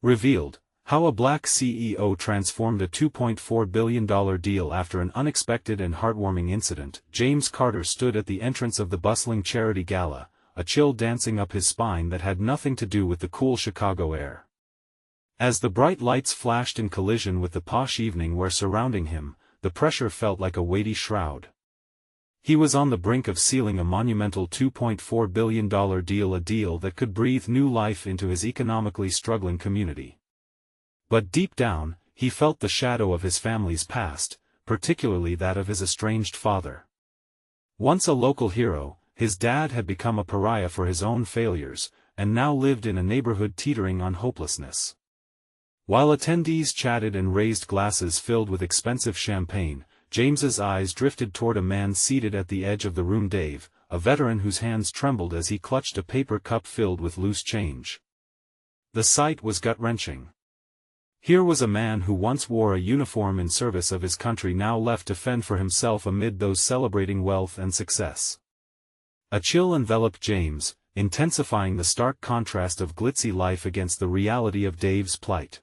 Revealed, how a black CEO transformed a $2.4 billion deal after an unexpected and heartwarming incident. James Carter stood at the entrance of the bustling charity gala, a chill dancing up his spine that had nothing to do with the cool Chicago air. As the bright lights flashed in collision with the posh evening wear surrounding him, the pressure felt like a weighty shroud. He was on the brink of sealing a monumental $2.4 billion deal, a deal that could breathe new life into his economically struggling community. But deep down, he felt the shadow of his family's past, particularly that of his estranged father. Once a local hero, his dad had become a pariah for his own failures, and now lived in a neighborhood teetering on hopelessness. While attendees chatted and raised glasses filled with expensive champagne, James's eyes drifted toward a man seated at the edge of the room, Dave, a veteran whose hands trembled as he clutched a paper cup filled with loose change. The sight was gut-wrenching. Here was a man who once wore a uniform in service of his country, now left to fend for himself amid those celebrating wealth and success. A chill enveloped James, intensifying the stark contrast of glitzy life against the reality of Dave's plight.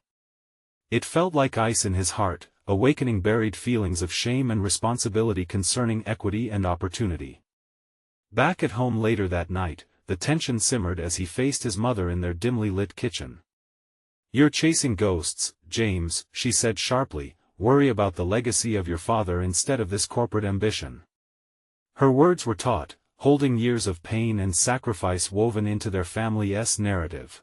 It felt like ice in his heart, awakening buried feelings of shame and responsibility concerning equity and opportunity. Back at home later that night, the tension simmered as he faced his mother in their dimly lit kitchen. "You're chasing ghosts, James," she said sharply. "Worry about the legacy of your father instead of this corporate ambition." Her words were taut, holding years of pain and sacrifice woven into their family's narrative.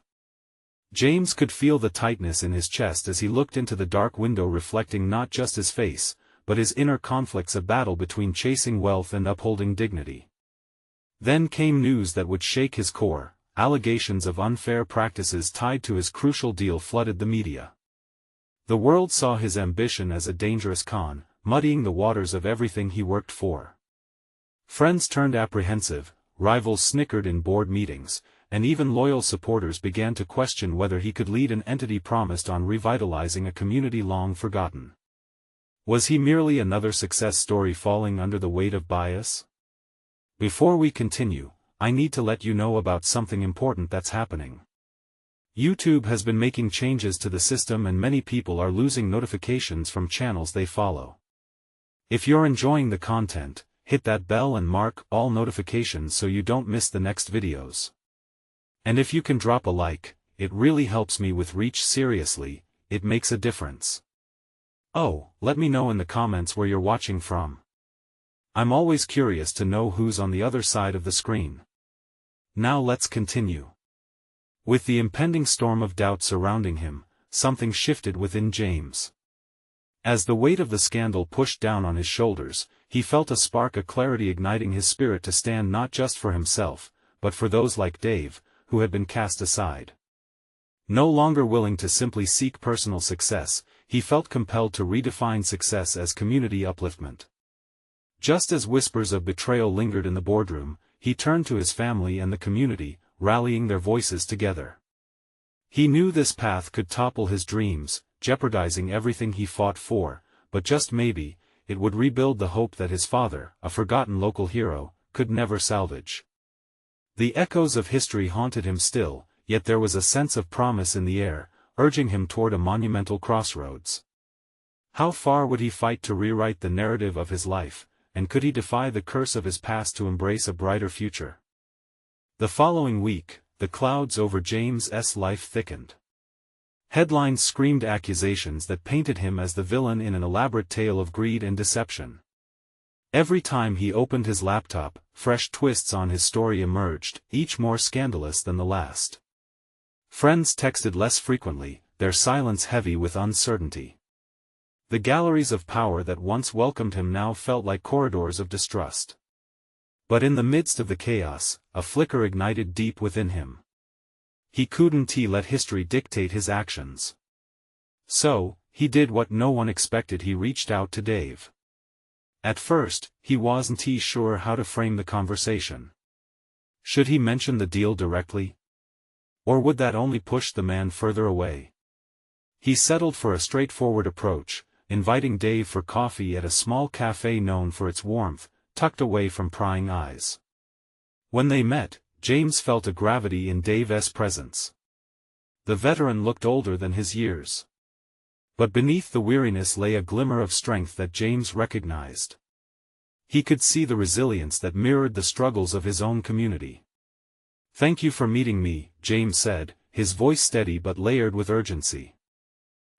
James could feel the tightness in his chest as he looked into the dark window, reflecting not just his face, but his inner conflicts, a battle between chasing wealth and upholding dignity. Then came news that would shake his core. Allegations of unfair practices tied to his crucial deal flooded the media. The world saw his ambition as a dangerous con, muddying the waters of everything he worked for. Friends turned apprehensive, rivals snickered in board meetings, and even loyal supporters began to question whether he could lead an entity promised on revitalizing a community long forgotten. Was he merely another success story falling under the weight of bias? Before we continue, I need to let you know about something important that's happening. YouTube has been making changes to the system, and many people are losing notifications from channels they follow. If you're enjoying the content, hit that bell and mark all notifications so you don't miss the next videos. And if you can drop a like, it really helps me with reach. Seriously, it makes a difference. Oh, let me know in the comments where you're watching from. I'm always curious to know who's on the other side of the screen. Now let's continue. With the impending storm of doubt surrounding him, something shifted within James. As the weight of the scandal pushed down on his shoulders, he felt a spark of clarity igniting his spirit to stand not just for himself, but for those like Dave, who had been cast aside. No longer willing to simply seek personal success, he felt compelled to redefine success as community upliftment. Just as whispers of betrayal lingered in the boardroom, he turned to his family and the community, rallying their voices together. He knew this path could topple his dreams, jeopardizing everything he fought for, but just maybe, it would rebuild the hope that his father, a forgotten local hero, could never salvage. The echoes of history haunted him still, yet there was a sense of promise in the air, urging him toward a monumental crossroads. How far would he fight to rewrite the narrative of his life, and could he defy the curse of his past to embrace a brighter future? The following week, the clouds over James's life thickened. Headlines screamed accusations that painted him as the villain in an elaborate tale of greed and deception. Every time he opened his laptop, fresh twists on his story emerged, each more scandalous than the last. Friends texted less frequently, their silence heavy with uncertainty. The galleries of power that once welcomed him now felt like corridors of distrust. But in the midst of the chaos, a flicker ignited deep within him. He couldn't let history dictate his actions. So, he did what no one expected. He reached out to Dave. At first, he wasn't sure how to frame the conversation. Should he mention the deal directly? Or would that only push the man further away? He settled for a straightforward approach, inviting Dave for coffee at a small cafe known for its warmth, tucked away from prying eyes. When they met, James felt a gravity in Dave's presence. The veteran looked older than his years. But beneath the weariness lay a glimmer of strength that James recognized. He could see the resilience that mirrored the struggles of his own community. "Thank you for meeting me," James said, his voice steady but layered with urgency.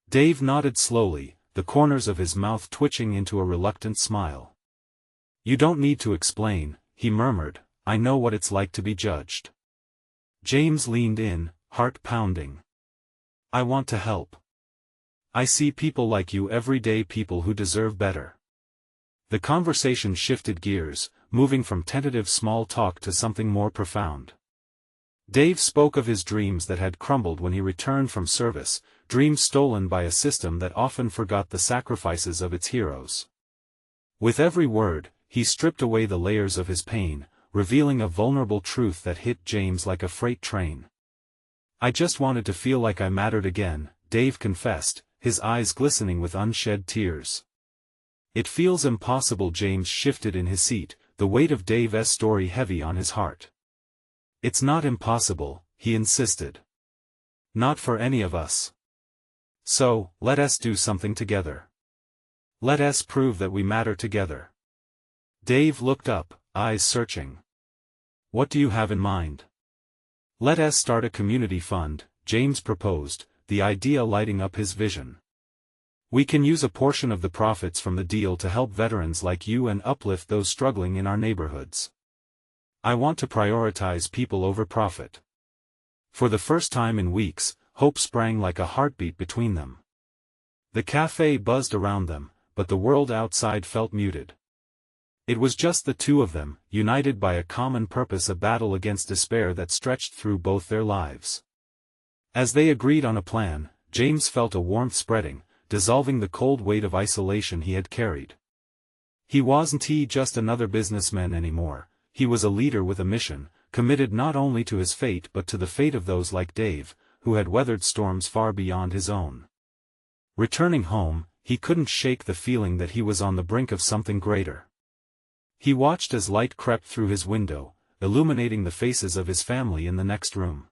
Dave nodded slowly, the corners of his mouth twitching into a reluctant smile. "You don't need to explain," he murmured, "I know what it's like to be judged." James leaned in, heart pounding. "I want to help. I see people like you every day, people who deserve better." The conversation shifted gears, moving from tentative small talk to something more profound. Dave spoke of his dreams that had crumbled when he returned from service, dreams stolen by a system that often forgot the sacrifices of its heroes. With every word, he stripped away the layers of his pain, revealing a vulnerable truth that hit James like a freight train. "I just wanted to feel like I mattered again," Dave confessed, his eyes glistening with unshed tears. "It feels impossible." James shifted in his seat, the weight of Dave's story heavy on his heart. "It's not impossible," he insisted. "Not for any of us. So, let us do something together. Let us prove that we matter together." Dave looked up, eyes searching. "What do you have in mind?" "Let us start a community fund," James proposed, the idea lighting up his vision. "We can use a portion of the profits from the deal to help veterans like you and uplift those struggling in our neighborhoods. I want to prioritize people over profit." For the first time in weeks, hope sprang like a heartbeat between them. The cafe buzzed around them, but the world outside felt muted. It was just the two of them, united by a common purpose, a battle against despair that stretched through both their lives. As they agreed on a plan, James felt a warmth spreading, dissolving the cold weight of isolation he had carried. He wasn't just another businessman anymore. He was a leader with a mission, committed not only to his fate but to the fate of those like Dave, who had weathered storms far beyond his own. Returning home, he couldn't shake the feeling that he was on the brink of something greater. He watched as light crept through his window, illuminating the faces of his family in the next room.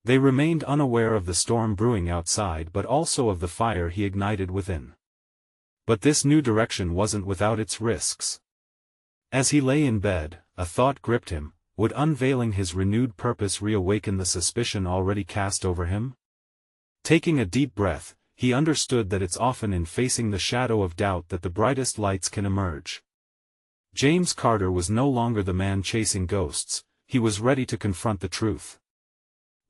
They remained unaware of the storm brewing outside but also of the fire he ignited within. But this new direction wasn't without its risks. As he lay in bed, a thought gripped him: would unveiling his renewed purpose reawaken the suspicion already cast over him? Taking a deep breath, he understood that it's often in facing the shadow of doubt that the brightest lights can emerge. James Carter was no longer the man chasing ghosts, he was ready to confront the truth.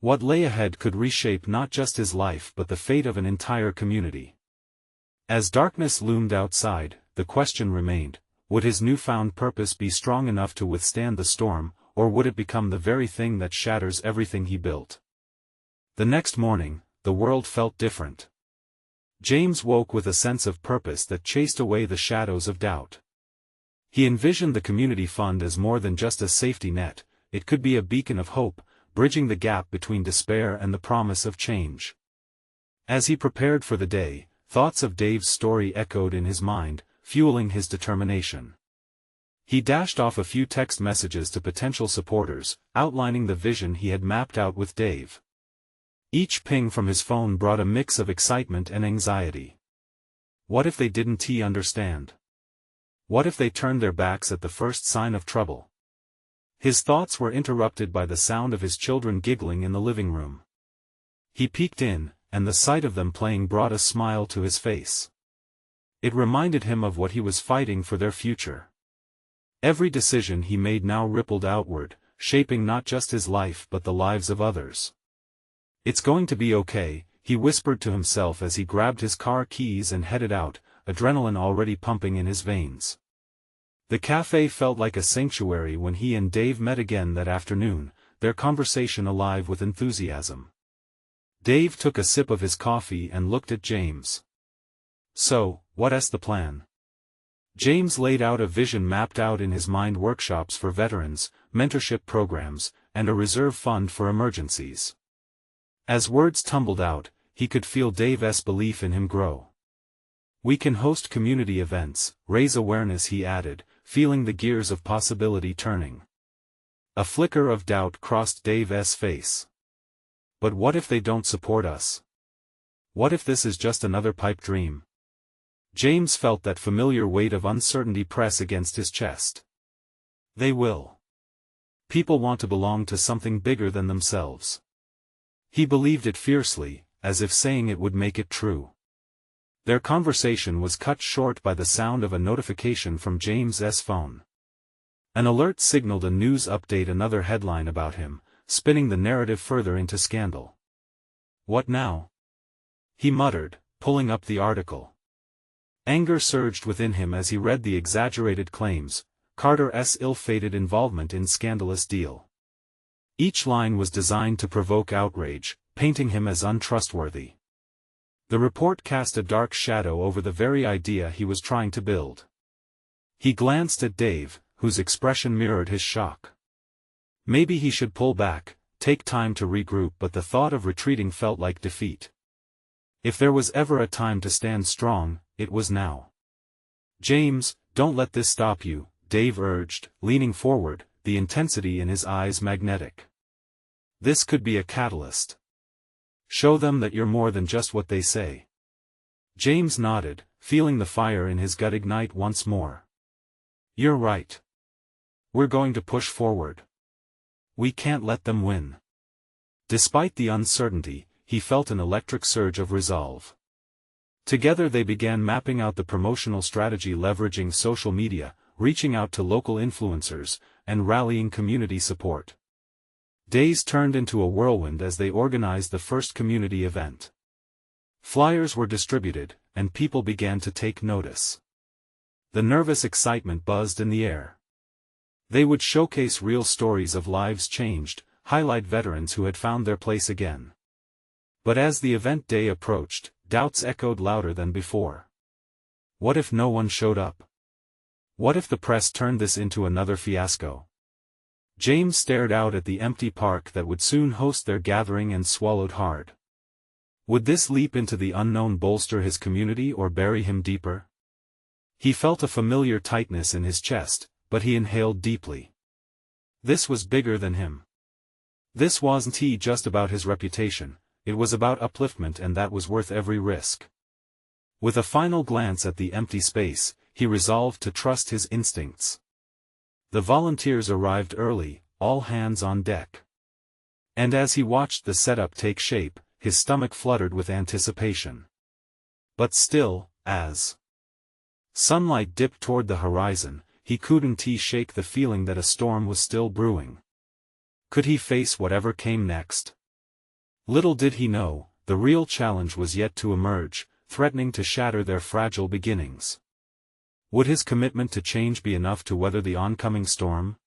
What lay ahead could reshape not just his life but the fate of an entire community. As darkness loomed outside, the question remained: would his newfound purpose be strong enough to withstand the storm, or would it become the very thing that shatters everything he built? The next morning, the world felt different. James woke with a sense of purpose that chased away the shadows of doubt. He envisioned the community fund as more than just a safety net, it could be a beacon of hope, bridging the gap between despair and the promise of change. As he prepared for the day, thoughts of Dave's story echoed in his mind, fueling his determination. He dashed off a few text messages to potential supporters, outlining the vision he had mapped out with Dave. Each ping from his phone brought a mix of excitement and anxiety. What if they didn't understand? What if they turned their backs at the first sign of trouble? His thoughts were interrupted by the sound of his children giggling in the living room. He peeked in, and the sight of them playing brought a smile to his face. It reminded him of what he was fighting for: their future. Every decision he made now rippled outward, shaping not just his life but the lives of others. "It's going to be okay," he whispered to himself as he grabbed his car keys and headed out, adrenaline already pumping in his veins. The cafe felt like a sanctuary when he and Dave met again that afternoon, their conversation alive with enthusiasm. Dave took a sip of his coffee and looked at James. "So, what's the plan?" James laid out a vision mapped out in his mind: workshops for veterans, mentorship programs, and a reserve fund for emergencies. As words tumbled out, he could feel Dave's belief in him grow. "We can host community events, raise awareness," he added, feeling the gears of possibility turning. A flicker of doubt crossed Dave's face. But what if they don't support us? What if this is just another pipe dream? James felt that familiar weight of uncertainty press against his chest. They will. People want to belong to something bigger than themselves. He believed it fiercely, as if saying it would make it true. Their conversation was cut short by the sound of a notification from James's phone. An alert signaled a news update, another headline about him, spinning the narrative further into scandal. What now? He muttered, pulling up the article. Anger surged within him as he read the exaggerated claims, Carter's ill-fated involvement in scandalous deal. Each line was designed to provoke outrage, painting him as untrustworthy. The report cast a dark shadow over the very idea he was trying to build. He glanced at Dave, whose expression mirrored his shock. Maybe he should pull back, take time to regroup, but the thought of retreating felt like defeat. If there was ever a time to stand strong, it was now. James, don't let this stop you, Dave urged, leaning forward, the intensity in his eyes magnetic. This could be a catalyst. Show them that you're more than just what they say. James nodded, feeling the fire in his gut ignite once more. You're right. We're going to push forward. We can't let them win. Despite the uncertainty, he felt an electric surge of resolve. Together they began mapping out the promotional strategy, leveraging social media, reaching out to local influencers, and rallying community support. Days turned into a whirlwind as they organized the first community event. Flyers were distributed, and people began to take notice. The nervous excitement buzzed in the air. They would showcase real stories of lives changed, highlight veterans who had found their place again. But as the event day approached, doubts echoed louder than before. What if no one showed up? What if the press turned this into another fiasco? James stared out at the empty park that would soon host their gathering and swallowed hard. Would this leap into the unknown bolster his community or bury him deeper? He felt a familiar tightness in his chest, but he inhaled deeply. This was bigger than him. This wasn't just about his reputation, it was about upliftment, and that was worth every risk. With a final glance at the empty space, he resolved to trust his instincts. The volunteers arrived early, all hands on deck. And as he watched the setup take shape, his stomach fluttered with anticipation. But still, as sunlight dipped toward the horizon, he couldn't shake the feeling that a storm was still brewing. Could he face whatever came next? Little did he know, the real challenge was yet to emerge, threatening to shatter their fragile beginnings. Would his commitment to change be enough to weather the oncoming storm?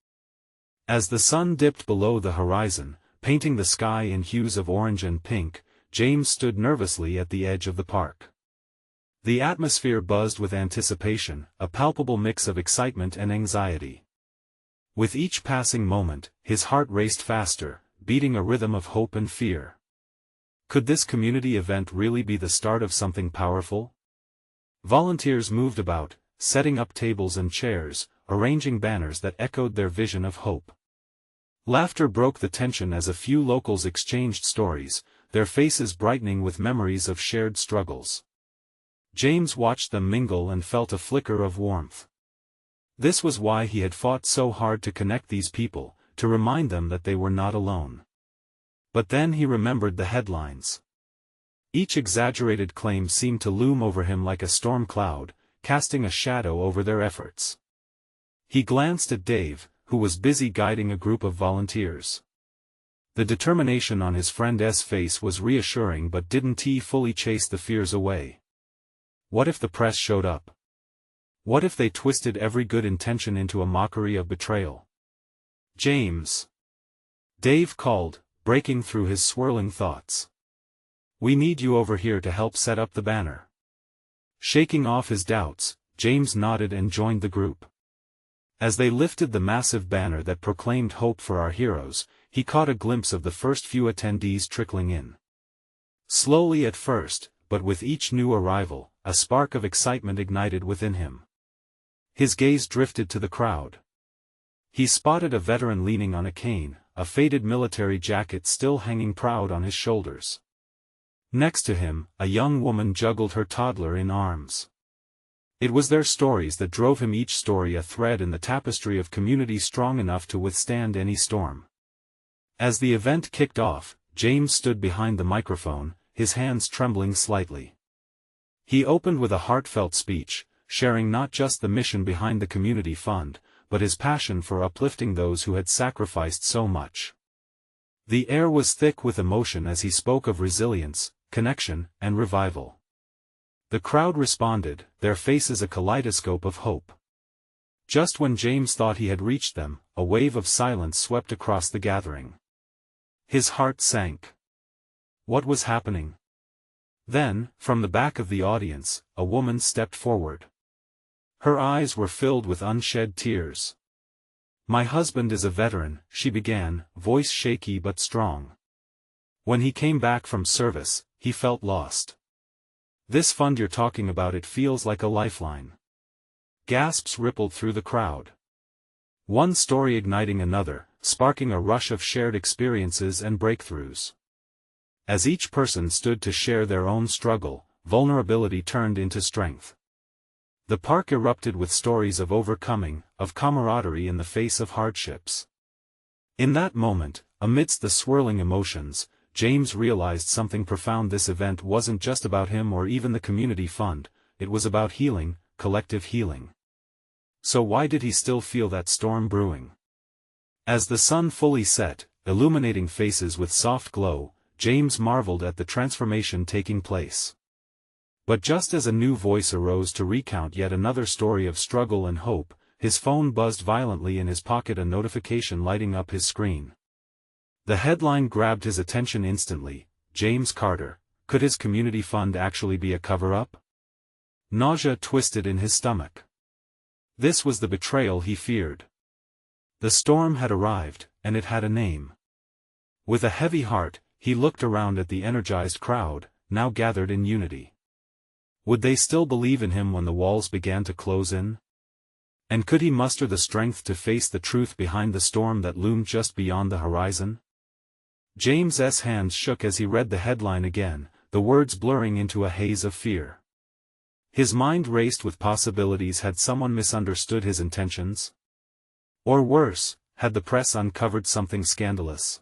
As the sun dipped below the horizon, painting the sky in hues of orange and pink, James stood nervously at the edge of the park. The atmosphere buzzed with anticipation, a palpable mix of excitement and anxiety. With each passing moment, his heart raced faster, beating a rhythm of hope and fear. Could this community event really be the start of something powerful? Volunteers moved about, setting up tables and chairs, arranging banners that echoed their vision of hope. Laughter broke the tension as a few locals exchanged stories, their faces brightening with memories of shared struggles. James watched them mingle and felt a flicker of warmth. This was why he had fought so hard to connect these people, to remind them that they were not alone. But then he remembered the headlines. Each exaggerated claim seemed to loom over him like a storm cloud, casting a shadow over their efforts. He glanced at Dave, who was busy guiding a group of volunteers. The determination on his friend's face was reassuring, but didn't fully chase the fears away. What if the press showed up? What if they twisted every good intention into a mockery of betrayal? James! Dave called, breaking through his swirling thoughts. We need you over here to help set up the banner. Shaking off his doubts, James nodded and joined the group. As they lifted the massive banner that proclaimed hope for our heroes, he caught a glimpse of the first few attendees trickling in. Slowly at first, but with each new arrival, a spark of excitement ignited within him. His gaze drifted to the crowd. He spotted a veteran leaning on a cane, a faded military jacket still hanging proud on his shoulders. Next to him, a young woman juggled her toddler in arms. It was their stories that drove him, each story a thread in the tapestry of community strong enough to withstand any storm. As the event kicked off, James stood behind the microphone, his hands trembling slightly. He opened with a heartfelt speech, sharing not just the mission behind the community fund, but his passion for uplifting those who had sacrificed so much. The air was thick with emotion as he spoke of resilience, connection, and revival. The crowd responded, their faces a kaleidoscope of hope. Just when James thought he had reached them, a wave of silence swept across the gathering. His heart sank. What was happening? Then, from the back of the audience, a woman stepped forward. Her eyes were filled with unshed tears. "My husband is a veteran," she began, voice shaky but strong. "When he came back from service, he felt lost. This fund you're talking about, it feels like a lifeline." Gasps rippled through the crowd. One story igniting another, sparking a rush of shared experiences and breakthroughs. As each person stood to share their own struggle, vulnerability turned into strength. The park erupted with stories of overcoming, of camaraderie in the face of hardships. In that moment, amidst the swirling emotions, James realized something profound. This event wasn't just about him or even the community fund, it was about healing, collective healing. So why did he still feel that storm brewing? As the sun fully set, illuminating faces with soft glow, James marveled at the transformation taking place. But just as a new voice arose to recount yet another story of struggle and hope, his phone buzzed violently in his pocket, a notification lighting up his screen. The headline grabbed his attention instantly: James Carter, could his community fund actually be a cover-up? Nausea twisted in his stomach. This was the betrayal he feared. The storm had arrived, and it had a name. With a heavy heart, he looked around at the energized crowd, now gathered in unity. Would they still believe in him when the walls began to close in? And could he muster the strength to face the truth behind the storm that loomed just beyond the horizon? James's hands shook as he read the headline again, the words blurring into a haze of fear. His mind raced with possibilities. Had someone misunderstood his intentions? Or worse, had the press uncovered something scandalous?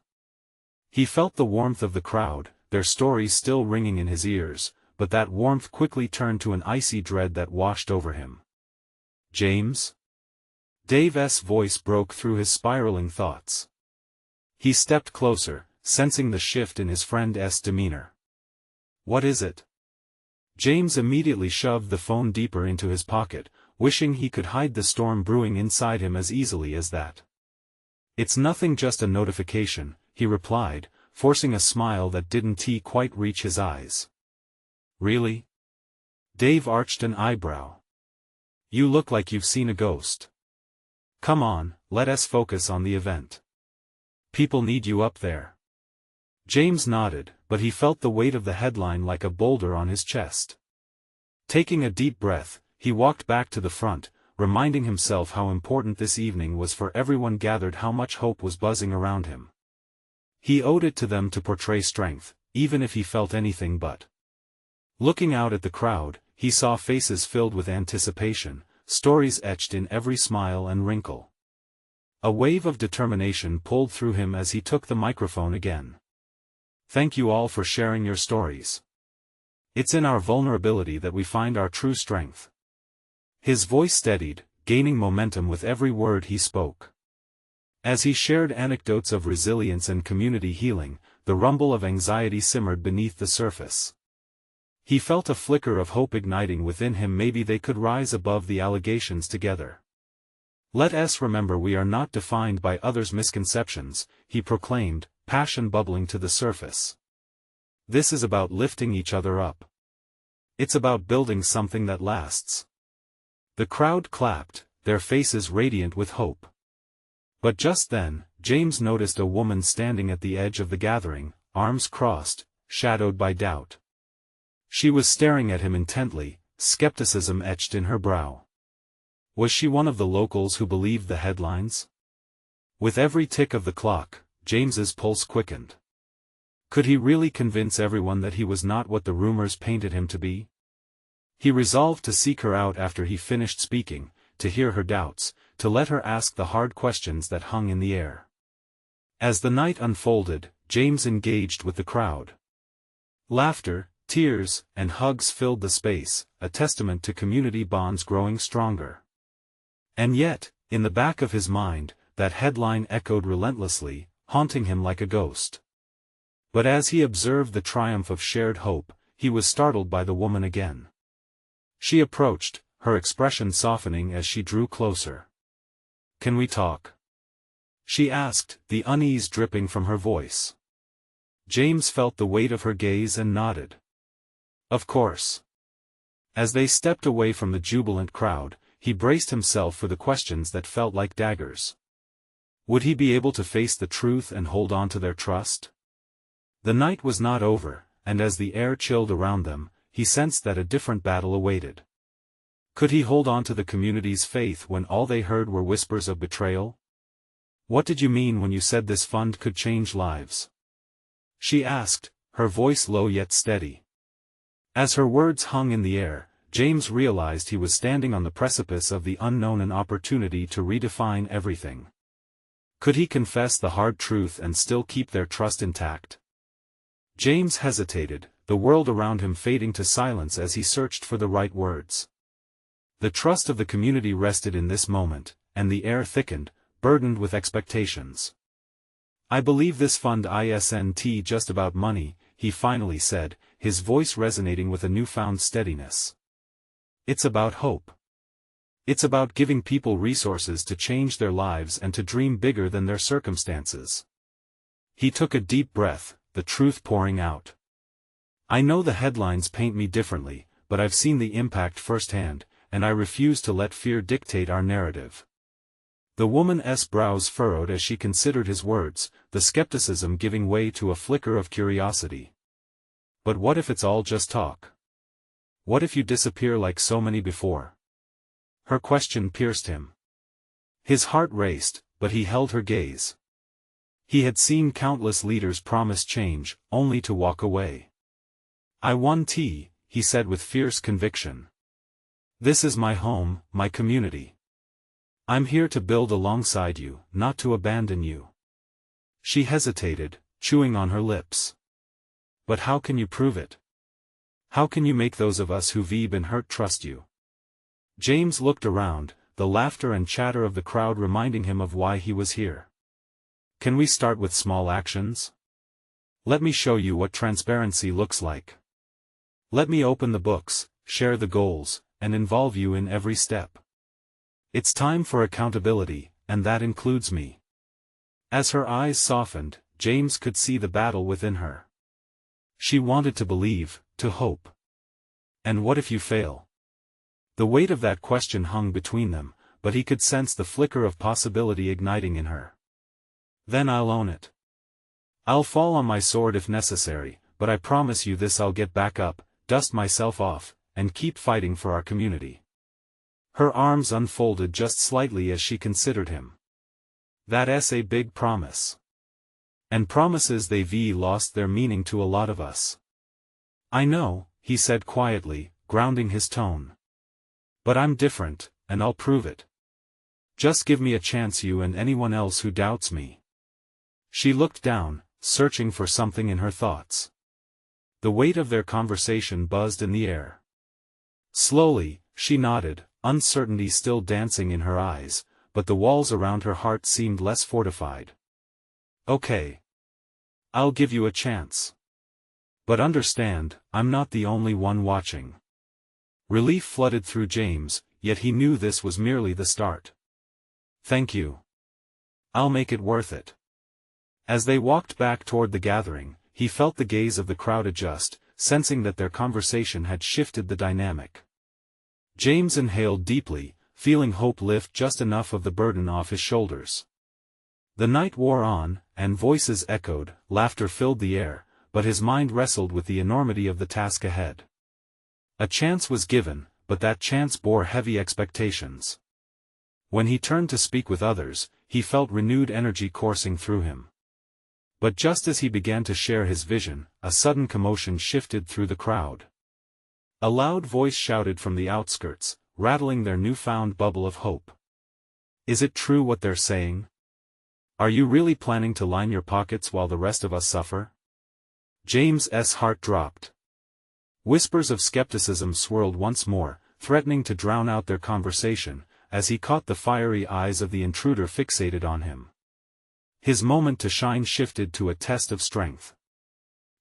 He felt the warmth of the crowd, their stories still ringing in his ears, but that warmth quickly turned to an icy dread that washed over him. "James?" Dave's voice broke through his spiraling thoughts. He stepped closer, sensing the shift in his friend's demeanor. "What is it?" James immediately shoved the phone deeper into his pocket, wishing he could hide the storm brewing inside him as easily as that. "It's nothing, just a notification," he replied, forcing a smile that didn't quite reach his eyes. "Really?" Dave arched an eyebrow. "You look like you've seen a ghost. Come on, let us focus on the event. People need you up there." James nodded, but he felt the weight of the headline like a boulder on his chest. Taking a deep breath, he walked back to the front, reminding himself how important this evening was for everyone gathered, how much hope was buzzing around him. He owed it to them to portray strength, even if he felt anything but. Looking out at the crowd, he saw faces filled with anticipation, stories etched in every smile and wrinkle. A wave of determination pulled through him as he took the microphone again. "Thank you all for sharing your stories. It's in our vulnerability that we find our true strength." His voice steadied, gaining momentum with every word he spoke. As he shared anecdotes of resilience and community healing, the rumble of anxiety simmered beneath the surface. He felt a flicker of hope igniting within him. Maybe they could rise above the allegations together. "Let us remember we are not defined by others' misconceptions," he proclaimed, passion bubbling to the surface. "This is about lifting each other up. It's about building something that lasts." The crowd clapped, their faces radiant with hope. But just then, James noticed a woman standing at the edge of the gathering, arms crossed, shadowed by doubt. She was staring at him intently, skepticism etched in her brow. Was she one of the locals who believed the headlines? With every tick of the clock, James's pulse quickened. Could he really convince everyone that he was not what the rumors painted him to be? He resolved to seek her out after he finished speaking, to hear her doubts, to let her ask the hard questions that hung in the air. As the night unfolded, James engaged with the crowd. Laughter, tears, and hugs filled the space, a testament to community bonds growing stronger. And yet, in the back of his mind, that headline echoed relentlessly, haunting him like a ghost. But as he observed the triumph of shared hope, he was startled by the woman again. She approached, her expression softening as she drew closer. "Can we talk?" she asked, the unease dripping from her voice. James felt the weight of her gaze and nodded. Of course. As they stepped away from the jubilant crowd, he braced himself for the questions that felt like daggers. Would he be able to face the truth and hold on to their trust? The night was not over, and as the air chilled around them, he sensed that a different battle awaited. Could he hold on to the community's faith when all they heard were whispers of betrayal? "What did you mean when you said this fund could change lives?" she asked, her voice low yet steady. As her words hung in the air, James realized he was standing on the precipice of the unknown, an opportunity to redefine everything. Could he confess the hard truth and still keep their trust intact? James hesitated, the world around him fading to silence as he searched for the right words. The trust of the community rested in this moment, and the air thickened, burdened with expectations. "I believe this fund isn't just about money," he finally said, his voice resonating with a newfound steadiness. "It's about hope. It's about giving people resources to change their lives and to dream bigger than their circumstances." He took a deep breath, the truth pouring out. "I know the headlines paint me differently, but I've seen the impact firsthand, and I refuse to let fear dictate our narrative." The woman's brows furrowed as she considered his words, the skepticism giving way to a flicker of curiosity. "But what if it's all just talk? What if you disappear like so many before?" Her question pierced him. His heart raced, but he held her gaze. He had seen countless leaders promise change, only to walk away. "I want tea," he said with fierce conviction. "This is my home, my community. I'm here to build alongside you, not to abandon you." She hesitated, chewing on her lips. "But how can you prove it? How can you make those of us who've been hurt trust you?" James looked around, the laughter and chatter of the crowd reminding him of why he was here. "Can we start with small actions? Let me show you what transparency looks like. Let me open the books, share the goals, and involve you in every step. It's time for accountability, and that includes me." As her eyes softened, James could see the battle within her. She wanted to believe, to hope. And what if you fail? The weight of that question hung between them, but he could sense the flicker of possibility igniting in her. "Then I'll own it. I'll fall on my sword if necessary, but I promise you this: I'll get back up, dust myself off, and keep fighting for our community." Her arms unfolded just slightly as she considered him. "That's a big promise. And promises they've lost their meaning to a lot of us." "I know," he said quietly, grounding his tone. "But I'm different, and I'll prove it. Just give me a chance, you and anyone else who doubts me." She looked down, searching for something in her thoughts. The weight of their conversation buzzed in the air. Slowly, she nodded, uncertainty still dancing in her eyes, but the walls around her heart seemed less fortified. "Okay. I'll give you a chance. But understand, I'm not the only one watching." Relief flooded through James, yet he knew this was merely the start. "Thank you. I'll make it worth it." As they walked back toward the gathering, he felt the gaze of the crowd adjust, sensing that their conversation had shifted the dynamic. James inhaled deeply, feeling hope lift just enough of the burden off his shoulders. The night wore on, and voices echoed, laughter filled the air, but his mind wrestled with the enormity of the task ahead. A chance was given, but that chance bore heavy expectations. When he turned to speak with others, he felt renewed energy coursing through him. But just as he began to share his vision, a sudden commotion shifted through the crowd. A loud voice shouted from the outskirts, rattling their newfound bubble of hope. "Is it true what they're saying? Are you really planning to line your pockets while the rest of us suffer?" James's heart dropped. Whispers of skepticism swirled once more, threatening to drown out their conversation, as he caught the fiery eyes of the intruder fixated on him. His moment to shine shifted to a test of strength.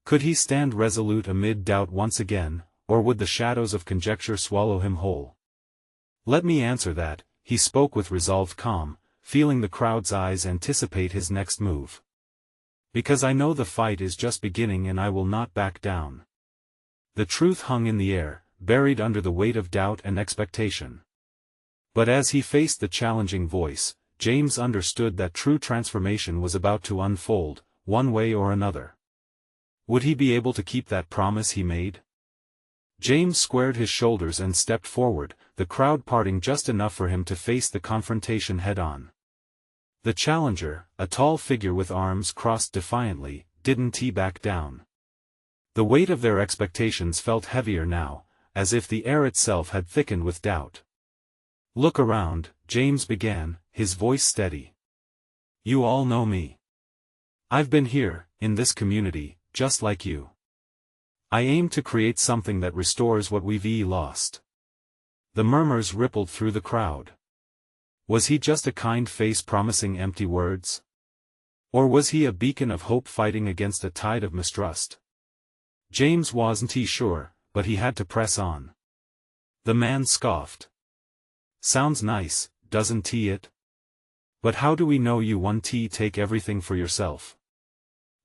Could he stand resolute amid doubt once again, or would the shadows of conjecture swallow him whole? "Let me answer that," he spoke with resolved calm, feeling the crowd's eyes anticipate his next move. "Because I know the fight is just beginning and I will not back down." The truth hung in the air, buried under the weight of doubt and expectation. But as he faced the challenging voice, James understood that true transformation was about to unfold, one way or another. Would he be able to keep that promise he made? James squared his shoulders and stepped forward, the crowd parting just enough for him to face the confrontation head-on. The challenger, a tall figure with arms crossed defiantly, didn't back down. The weight of their expectations felt heavier now, as if the air itself had thickened with doubt. "Look around," James began, his voice steady. "You all know me. I've been here, in this community, just like you. I aim to create something that restores what we've lost." The murmurs rippled through the crowd. Was he just a kind face promising empty words? Or was he a beacon of hope fighting against a tide of mistrust? James wasn't sure, but he had to press on. The man scoffed. "Sounds nice, doesn't it? But how do we know you won't take everything for yourself?"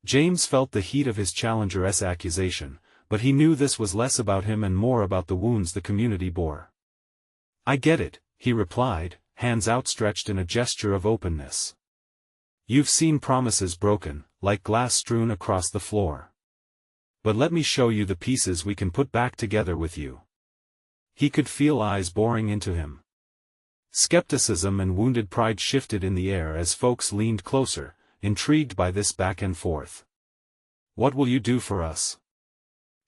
James felt the heat of his challenger's accusation, but he knew this was less about him and more about the wounds the community bore. "I get it," he replied, hands outstretched in a gesture of openness. "You've seen promises broken, like glass strewn across the floor. But let me show you the pieces we can put back together with you." He could feel eyes boring into him. Skepticism and wounded pride shifted in the air as folks leaned closer, intrigued by this back and forth. "What will you do for us?"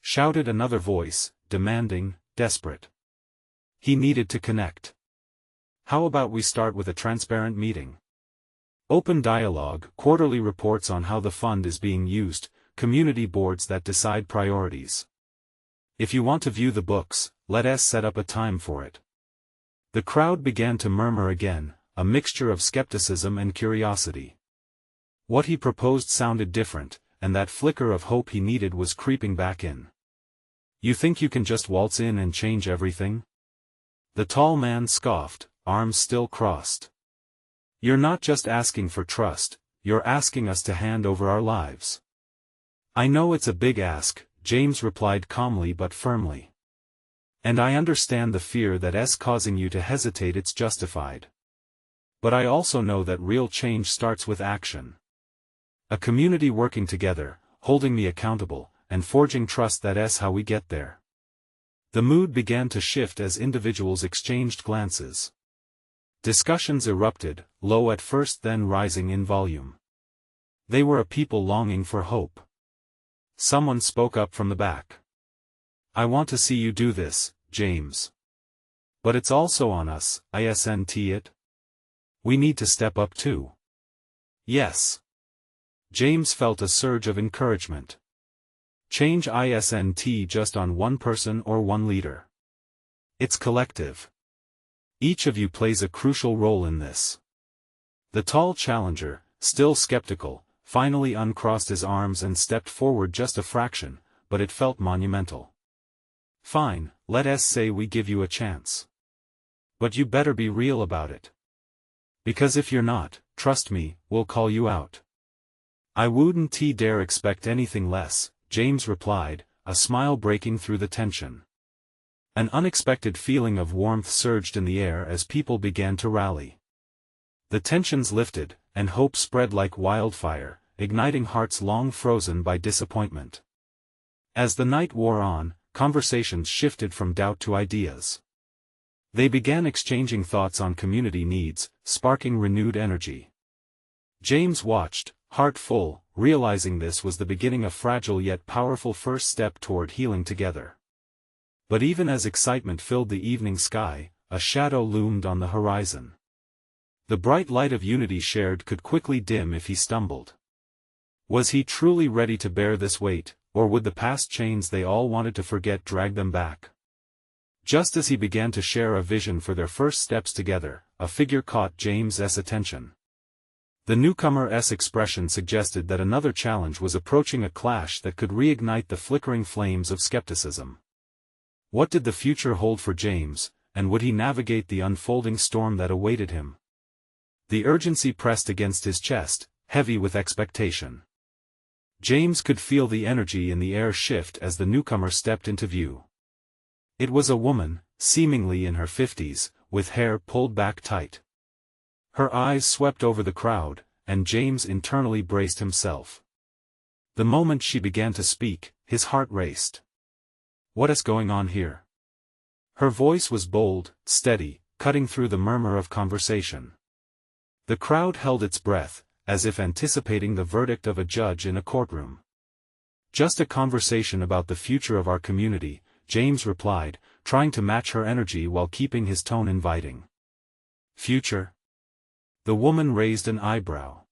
shouted another voice, demanding, desperate. He needed to connect. "How about we start with a transparent meeting? Open dialogue, quarterly reports on how the fund is being used, community boards that decide priorities. If you want to view the books, let us set up a time for it." The crowd began to murmur again, a mixture of skepticism and curiosity. What he proposed sounded different, and that flicker of hope he needed was creeping back in. "You think you can just waltz in and change everything?" The tall man scoffed, arms still crossed. "You're not just asking for trust, you're asking us to hand over our lives." "I know it's a big ask," James replied calmly but firmly. "And I understand the fear that's causing you to hesitate. It's justified. But I also know that real change starts with action. A community working together, holding me accountable, and forging trust. That's how we get there." The mood began to shift as individuals exchanged glances. Discussions erupted, low at first then rising in volume. They were a people longing for hope. Someone spoke up from the back. "I want to see you do this, James. But it's also on us, isn't it? We need to step up too." "Yes." James felt a surge of encouragement. Change isn't just on one person or one leader. It's collective. Each of you plays a crucial role in this. The tall challenger, still skeptical, finally uncrossed his arms and stepped forward just a fraction, but it felt monumental. "Fine, let us say we give you a chance. But you better be real about it. Because if you're not, trust me, we'll call you out." "I wouldn't dare expect anything less," James replied, a smile breaking through the tension. An unexpected feeling of warmth surged in the air as people began to rally. The tensions lifted, and hope spread like wildfire, igniting hearts long frozen by disappointment. As the night wore on, conversations shifted from doubt to ideas. They began exchanging thoughts on community needs, sparking renewed energy. James watched, heart full, realizing this was the beginning a fragile yet powerful first step toward healing together. But even as excitement filled the evening sky, a shadow loomed on the horizon. The bright light of unity shared could quickly dim if he stumbled. Was he truly ready to bear this weight, or would the past chains they all wanted to forget drag them back? Just as he began to share a vision for their first steps together, a figure caught James's attention. The newcomer's expression suggested that another challenge was approaching, a clash that could reignite the flickering flames of skepticism. What did the future hold for James, and would he navigate the unfolding storm that awaited him? The urgency pressed against his chest, heavy with expectation. James could feel the energy in the air shift as the newcomer stepped into view. It was a woman, seemingly in her 50s, with hair pulled back tight. Her eyes swept over the crowd, and James internally braced himself. The moment she began to speak, his heart raced. What is going on here? Her voice was bold, steady, cutting through the murmur of conversation. The crowd held its breath, as if anticipating the verdict of a judge in a courtroom. Just a conversation about the future of our community, James replied, trying to match her energy while keeping his tone inviting. Future? The woman raised an eyebrow.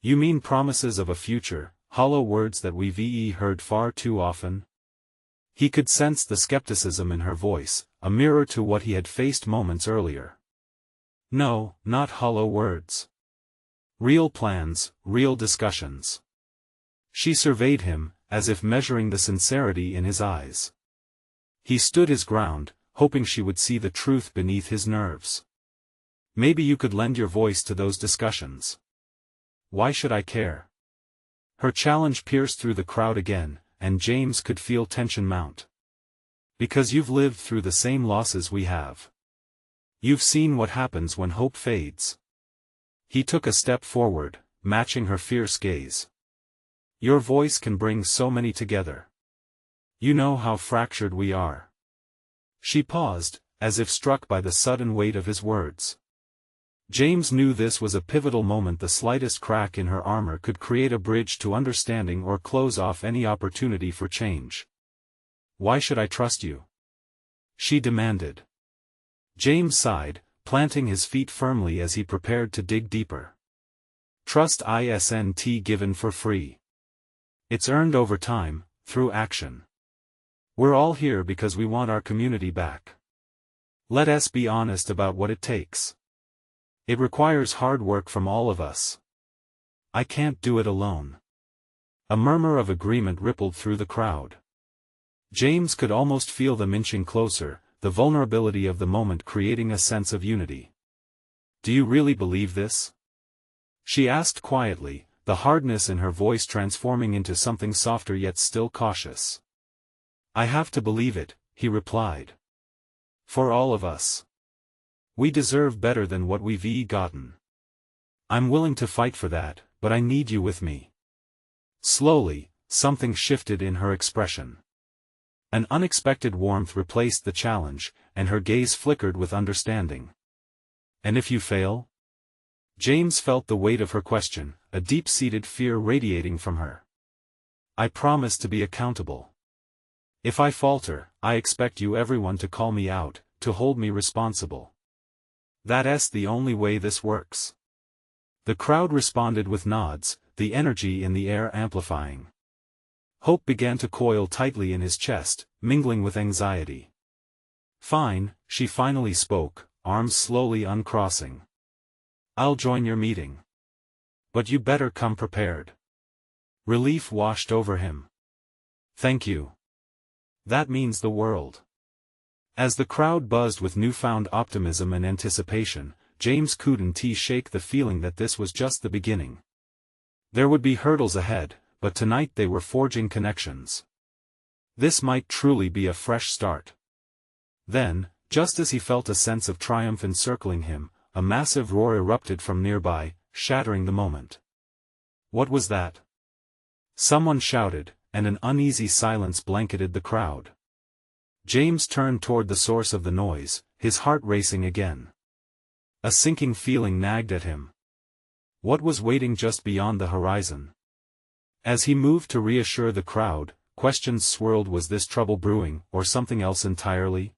You mean promises of a future, hollow words that we've heard far too often? He could sense the skepticism in her voice, a mirror to what he had faced moments earlier. No, not hollow words. Real plans, real discussions. She surveyed him, as if measuring the sincerity in his eyes. He stood his ground, hoping she would see the truth beneath his nerves. Maybe you could lend your voice to those discussions. Why should I care? Her challenge pierced through the crowd again, and James could feel tension mount. Because you've lived through the same losses we have. You've seen what happens when hope fades. He took a step forward, matching her fierce gaze. Your voice can bring so many together. You know how fractured we are. She paused, as if struck by the sudden weight of his words. James knew this was a pivotal moment. The slightest crack in her armor could create a bridge to understanding or close off any opportunity for change. Why should I trust you? She demanded. James sighed, planting his feet firmly as he prepared to dig deeper. Trust isn't given for free. It's earned over time, through action. We're all here because we want our community back. Let us be honest about what it takes. It requires hard work from all of us. I can't do it alone. A murmur of agreement rippled through the crowd. James could almost feel them inching closer, the vulnerability of the moment creating a sense of unity. Do you really believe this? She asked quietly, the hardness in her voice transforming into something softer yet still cautious. I have to believe it, he replied. For all of us. We deserve better than what we've gotten. I'm willing to fight for that, but I need you with me. Slowly, something shifted in her expression. An unexpected warmth replaced the challenge, and her gaze flickered with understanding. And if you fail? James felt the weight of her question, a deep-seated fear radiating from her. I promise to be accountable. If I falter, I expect you everyone to call me out, to hold me responsible. That's the only way this works. The crowd responded with nods, the energy in the air amplifying. Hope began to coil tightly in his chest, mingling with anxiety. Fine, she finally spoke, arms slowly uncrossing. I'll join your meeting. But you better come prepared. Relief washed over him. Thank you. That means the world. As the crowd buzzed with newfound optimism and anticipation, James couldn't shake the feeling that this was just the beginning. There would be hurdles ahead, but tonight they were forging connections. This might truly be a fresh start. Then, just as he felt a sense of triumph encircling him, a massive roar erupted from nearby, shattering the moment. What was that? Someone shouted, and an uneasy silence blanketed the crowd. James turned toward the source of the noise, his heart racing again. A sinking feeling nagged at him. What was waiting just beyond the horizon? As he moved to reassure the crowd, questions swirled: was this trouble brewing, or something else entirely?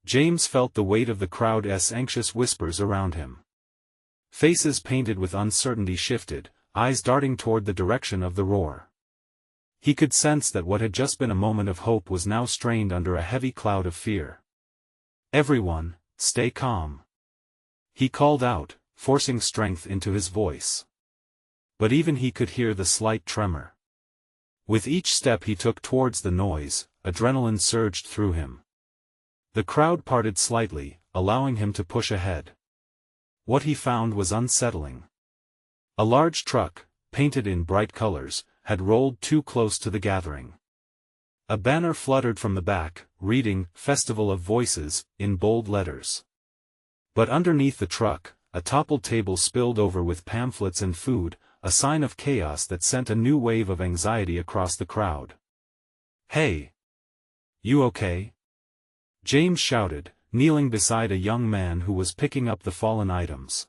James felt the weight of the crowd's anxious whispers around him. Faces painted with uncertainty shifted, eyes darting toward the direction of the roar. He could sense that what had just been a moment of hope was now strained under a heavy cloud of fear. "Everyone, stay calm," he called out, forcing strength into his voice. But even he could hear the slight tremor. With each step he took towards the noise, adrenaline surged through him. The crowd parted slightly, allowing him to push ahead. What he found was unsettling. A large truck, painted in bright colors, had rolled too close to the gathering. A banner fluttered from the back, reading, "Festival of Voices," in bold letters. But underneath the truck, a toppled table spilled over with pamphlets and food, a sign of chaos that sent a new wave of anxiety across the crowd. "Hey! You okay?" James shouted, kneeling beside a young man who was picking up the fallen items.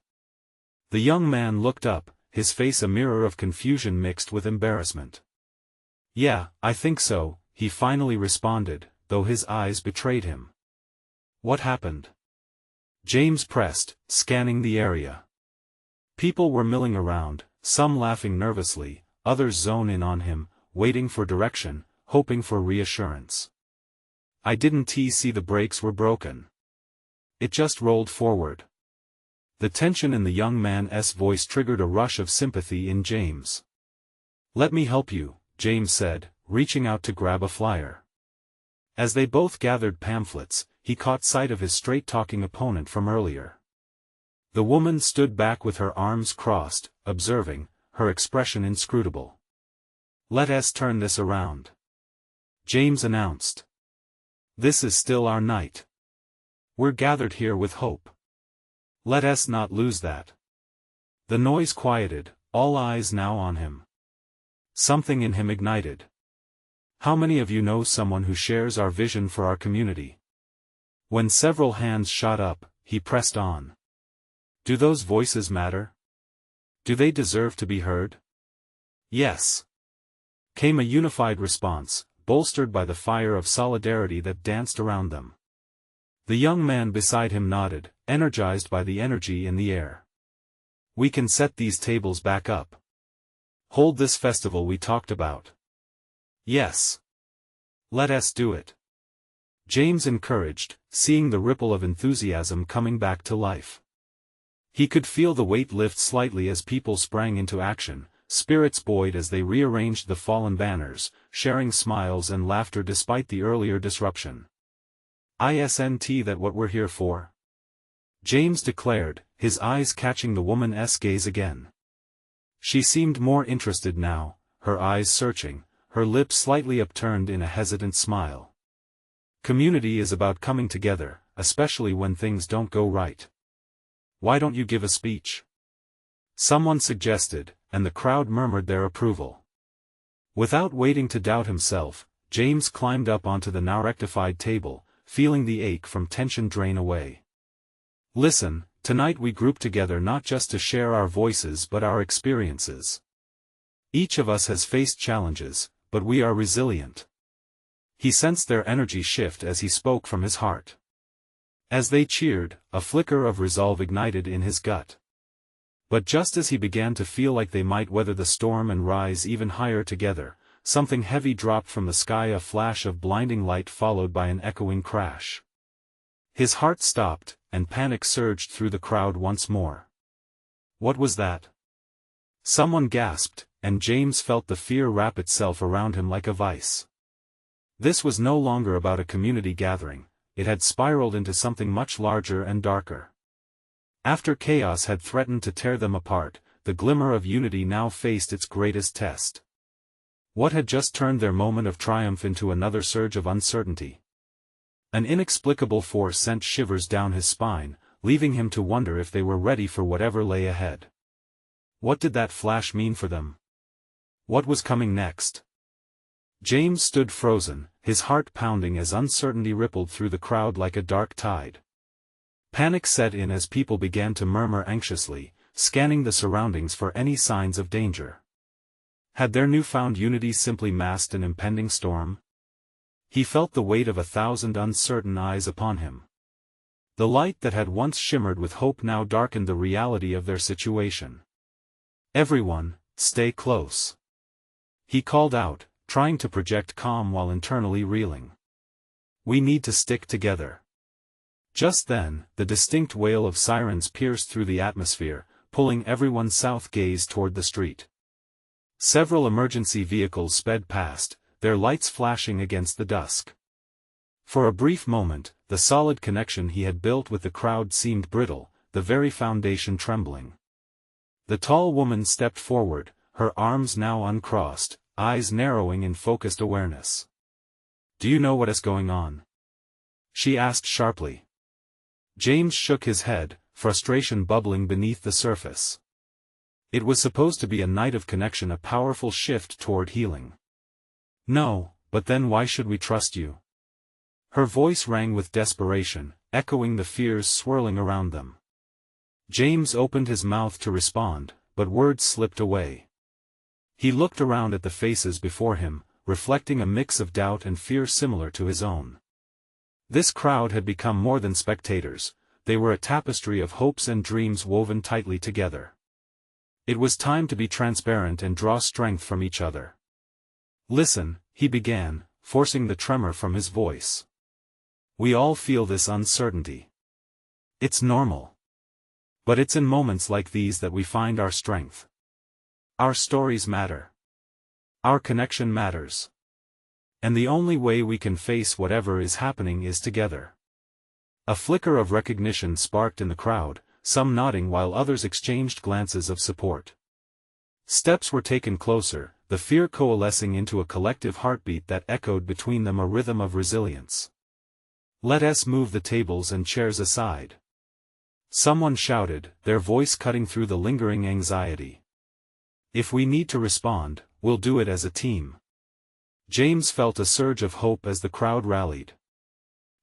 The young man looked up, his face a mirror of confusion mixed with embarrassment. "Yeah, I think so," he finally responded, though his eyes betrayed him. "What happened?" James pressed, scanning the area. People were milling around, some laughing nervously, others zoned in on him, waiting for direction, hoping for reassurance. "I didn't see the brakes were broken. It just rolled forward." The tension in the young man's voice triggered a rush of sympathy in James. "Let me help you," James said, reaching out to grab a flyer. As they both gathered pamphlets, he caught sight of his straight-talking opponent from earlier. The woman stood back with her arms crossed, observing, her expression inscrutable. "Let us turn this around," James announced. "This is still our night. We're gathered here with hope. Let us not lose that." The noise quieted, all eyes now on him. Something in him ignited. "How many of you know someone who shares our vision for our community?" When several hands shot up, he pressed on. "Do those voices matter? Do they deserve to be heard?" "Yes," came a unified response, bolstered by the fire of solidarity that danced around them. The young man beside him nodded, energized by the energy in the air. "We can set these tables back up. Hold this festival we talked about." "Yes. Let us do it," James encouraged, seeing the ripple of enthusiasm coming back to life. He could feel the weight lift slightly as people sprang into action, spirits buoyed as they rearranged the fallen banners, sharing smiles and laughter despite the earlier disruption. "Isn't that what we're here for?" James declared, his eyes catching the woman's gaze again. She seemed more interested now, her eyes searching, her lips slightly upturned in a hesitant smile. "Community is about coming together, especially when things don't go right. Why don't you give a speech?" Someone suggested, and the crowd murmured their approval. Without waiting to doubt himself, James climbed up onto the now rectified table, feeling the ache from tension drain away. "Listen, tonight we group together not just to share our voices but our experiences. Each of us has faced challenges, but we are resilient." He sensed their energy shift as he spoke from his heart. As they cheered, a flicker of resolve ignited in his gut. But just as he began to feel like they might weather the storm and rise even higher together, something heavy dropped from the sky, a flash of blinding light followed by an echoing crash. His heart stopped, and panic surged through the crowd once more. "What was that?" Someone gasped, and James felt the fear wrap itself around him like a vice. This was no longer about a community gathering, it had spiraled into something much larger and darker. After chaos had threatened to tear them apart, the glimmer of unity now faced its greatest test. What had just turned their moment of triumph into another surge of uncertainty? An inexplicable force sent shivers down his spine, leaving him to wonder if they were ready for whatever lay ahead. What did that flash mean for them? What was coming next? James stood frozen, his heart pounding as uncertainty rippled through the crowd like a dark tide. Panic set in as people began to murmur anxiously, scanning the surroundings for any signs of danger. Had their newfound unity simply masked an impending storm? He felt the weight of 1,000 uncertain eyes upon him. The light that had once shimmered with hope now darkened the reality of their situation. "Everyone, stay close," he called out, trying to project calm while internally reeling. "We need to stick together." Just then, the distinct wail of sirens pierced through the atmosphere, pulling everyone's south gaze toward the street. Several emergency vehicles sped past, their lights flashing against the dusk. For a brief moment, the solid connection he had built with the crowd seemed brittle, the very foundation trembling. The tall woman stepped forward, her arms now uncrossed, eyes narrowing in focused awareness. "Do you know what is going on?" she asked sharply. James shook his head, frustration bubbling beneath the surface. It was supposed to be a night of connection, a powerful shift toward healing. "No, but then why should we trust you?" Her voice rang with desperation, echoing the fears swirling around them. James opened his mouth to respond, but words slipped away. He looked around at the faces before him, reflecting a mix of doubt and fear similar to his own. This crowd had become more than spectators, they were a tapestry of hopes and dreams woven tightly together. It was time to be transparent and draw strength from each other. "Listen," he began, forcing the tremor from his voice. "We all feel this uncertainty. It's normal. But it's in moments like these that we find our strength. Our stories matter. Our connection matters. And the only way we can face whatever is happening is together." A flicker of recognition sparked in the crowd, some nodding while others exchanged glances of support. Steps were taken closer, the fear coalescing into a collective heartbeat that echoed between them, a rhythm of resilience. "Let us move the tables and chairs aside," someone shouted, their voice cutting through the lingering anxiety. "If we need to respond, we'll do it as a team." James felt a surge of hope as the crowd rallied.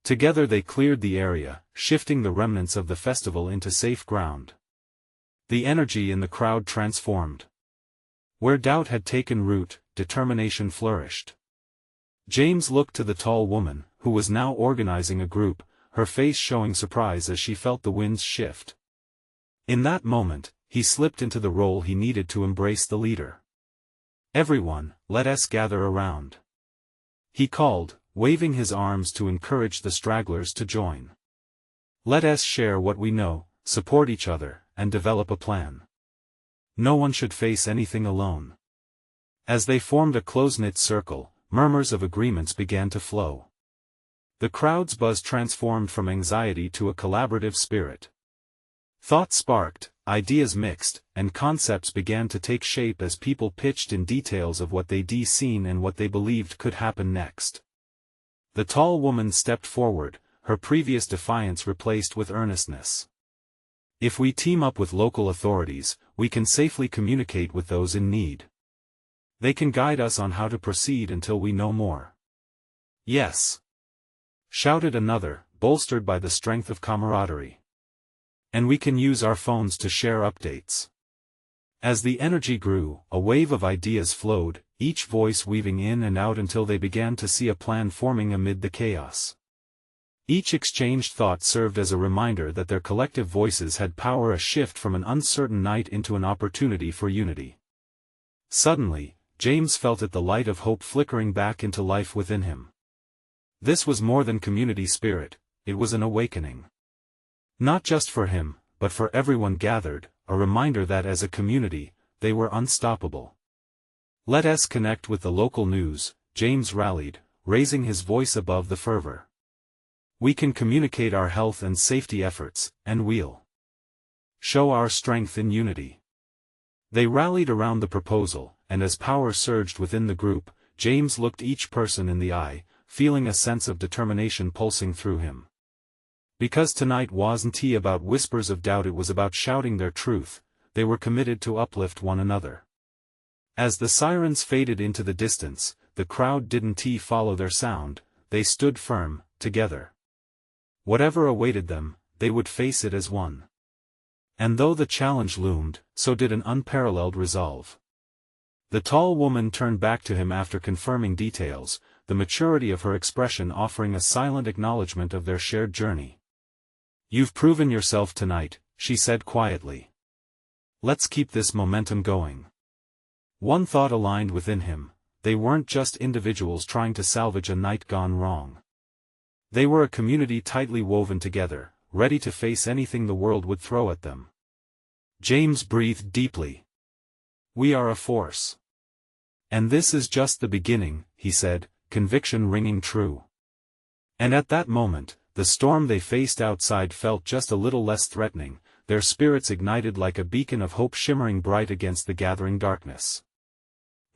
Together they cleared the area, shifting the remnants of the festival into safe ground. The energy in the crowd transformed. Where doubt had taken root, determination flourished. James looked to the tall woman, who was now organizing a group, her face showing surprise as she felt the winds shift. In that moment, he slipped into the role he needed to embrace the leader. "Everyone, let us gather around," he called, waving his arms to encourage the stragglers to join. "Let us share what we know, support each other, and develop a plan. No one should face anything alone." As they formed a close-knit circle, murmurs of agreements began to flow. The crowd's buzz transformed from anxiety to a collaborative spirit. Thoughts sparked, ideas mixed, and concepts began to take shape as people pitched in details of what they'd seen and what they believed could happen next. The tall woman stepped forward, her previous defiance replaced with earnestness. "If we team up with local authorities, we can safely communicate with those in need. They can guide us on how to proceed until we know more." "Yes," shouted another, bolstered by the strength of camaraderie. "And we can use our phones to share updates." As the energy grew, a wave of ideas flowed, each voice weaving in and out until they began to see a plan forming amid the chaos. Each exchanged thought served as a reminder that their collective voices had power, a shift from an uncertain night into an opportunity for unity. Suddenly, James felt the light of hope flickering back into life within him. This was more than community spirit, it was an awakening. Not just for him, but for everyone gathered, a reminder that as a community, they were unstoppable. "Let us connect with the local news," James rallied, raising his voice above the fervor. "We can communicate our health and safety efforts, and we'll show our strength in unity." They rallied around the proposal, and as power surged within the group, James looked each person in the eye, feeling a sense of determination pulsing through him. Because tonight wasn't about whispers of doubt, it was about shouting their truth. They were committed to uplift one another. As the sirens faded into the distance, the crowd didn't follow their sound, they stood firm, together. Whatever awaited them, they would face it as one. And though the challenge loomed, so did an unparalleled resolve. The tall woman turned back to him after confirming details, the maturity of her expression offering a silent acknowledgement of their shared journey. "You've proven yourself tonight," she said quietly. "Let's keep this momentum going." One thought aligned within him: they weren't just individuals trying to salvage a night gone wrong. They were a community tightly woven together, ready to face anything the world would throw at them. James breathed deeply. "We are a force. And this is just the beginning," he said, conviction ringing true. And at that moment, the storm they faced outside felt just a little less threatening, their spirits ignited like a beacon of hope shimmering bright against the gathering darkness.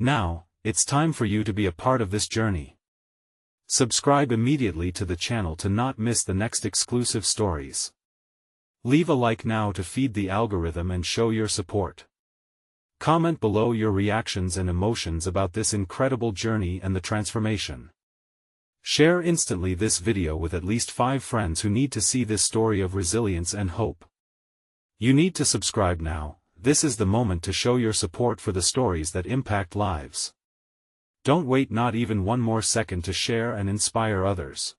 Now, it's time for you to be a part of this journey. Subscribe immediately to the channel to not miss the next exclusive stories. Leave a like now to feed the algorithm and show your support. Comment below your reactions and emotions about this incredible journey and the transformation. Share instantly this video with at least 5 friends who need to see this story of resilience and hope. You need to subscribe now. This is the moment to show your support for the stories that impact lives. Don't wait not even one more second to share and inspire others.